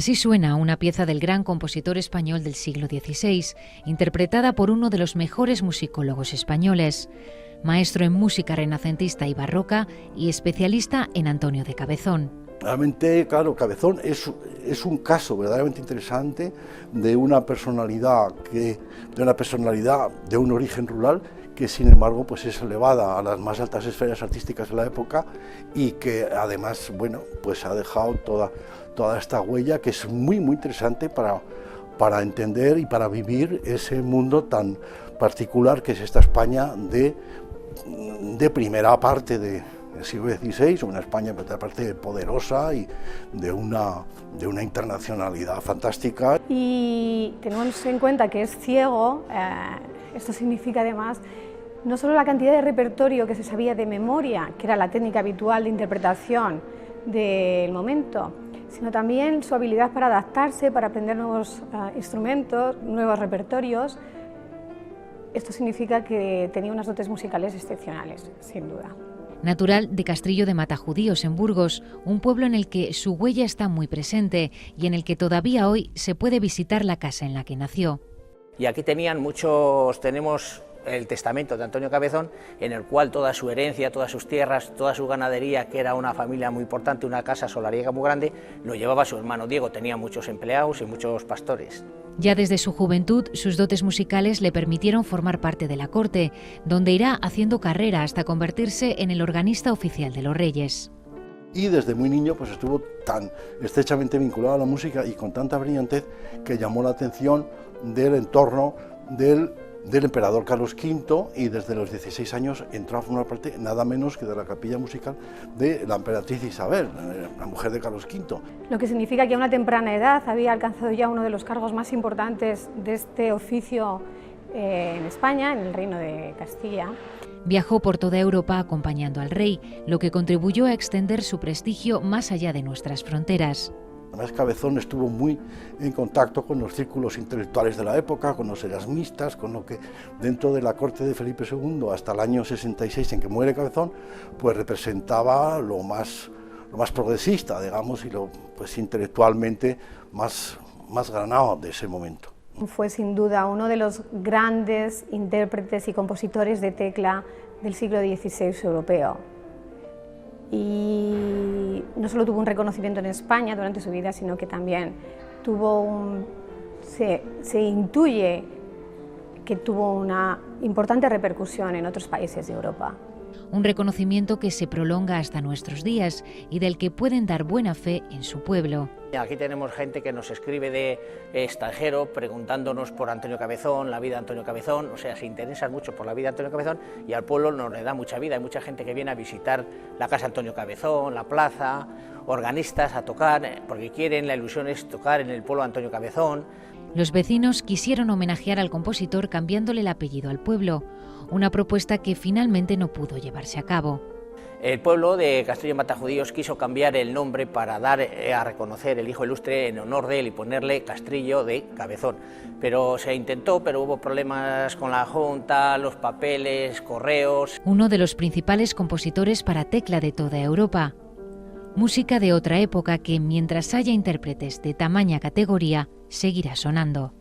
Así suena una pieza del gran compositor español del siglo XVI, interpretada por uno de los mejores musicólogos españoles, maestro en música renacentista y barroca y especialista en Antonio de Cabezón. Realmente, claro, Cabezón es un caso verdaderamente interesante de una personalidad de un origen rural que sin embargo pues es elevada a las más altas esferas artísticas de la época y que además, bueno, pues ha dejado toda esta huella que es muy interesante para entender y para vivir ese mundo tan particular que es esta España de primera parte del siglo XVI, una España por otra parte poderosa y de una internacionalidad fantástica. Y tenemos en cuenta que es ciego, esto significa además no solo la cantidad de repertorio que se sabía de memoria, que era la técnica habitual de interpretación del momento, sino también su habilidad para adaptarse, para aprender nuevos instrumentos, nuevos repertorios. Esto significa que tenía unas dotes musicales excepcionales, sin duda. Natural de Castrillo de Matajudíos, en Burgos, un pueblo en el que su huella está muy presente y en el que todavía hoy se puede visitar la casa en la que nació. Y aquí tenemos el testamento de Antonio Cabezón, en el cual toda su herencia, todas sus tierras, toda su ganadería, que era una familia muy importante, una casa solariega muy grande, lo llevaba su hermano Diego. Tenía muchos empleados y muchos pastores. Ya desde su juventud, sus dotes musicales le permitieron formar parte de la corte, donde irá haciendo carrera hasta convertirse en el organista oficial de los reyes. Y desde muy niño pues estuvo tan estrechamente vinculado a la música y con tanta brillantez que llamó la atención del entorno del emperador Carlos V, y desde los 16 años entró a formar parte nada menos que de la capilla musical de la emperatriz Isabel, la mujer de Carlos V. Lo que significa que a una temprana edad había alcanzado ya uno de los cargos más importantes de este oficio en España, en el Reino de Castilla. Viajó por toda Europa acompañando al rey, lo que contribuyó a extender su prestigio más allá de nuestras fronteras. Además, Cabezón estuvo muy en contacto con los círculos intelectuales de la época, con los erasmistas, con lo que dentro de la corte de Felipe II hasta el año 66 en que muere Cabezón, pues representaba lo más progresista, digamos, y lo pues intelectualmente más granado de ese momento. Fue sin duda uno de los grandes intérpretes y compositores de tecla del siglo XVI europeo. Y no solo tuvo un reconocimiento en España durante su vida, sino que también se intuye que tuvo una importante repercusión en otros países de Europa. Un reconocimiento que se prolonga hasta nuestros días y del que pueden dar buena fe en su pueblo. Aquí tenemos gente que nos escribe de extranjero preguntándonos por Antonio Cabezón, la vida de Antonio Cabezón, o sea, se interesan mucho por la vida de Antonio Cabezón y al pueblo nos le da mucha vida. Hay mucha gente que viene a visitar la casa de Antonio Cabezón, la plaza, organistas a tocar, porque la ilusión es tocar en el pueblo de Antonio Cabezón. Los vecinos quisieron homenajear al compositor cambiándole el apellido al pueblo, una propuesta que finalmente no pudo llevarse a cabo. El pueblo de Castrillo de Matajudíos quiso cambiar el nombre para dar a reconocer el hijo ilustre en honor de él y ponerle Castrillo de Cabezón. Pero se intentó, pero hubo problemas con la Junta, los papeles, correos. Uno de los principales compositores para tecla de toda Europa. Música de otra época que, mientras haya intérpretes de tamaña categoría, seguirá sonando.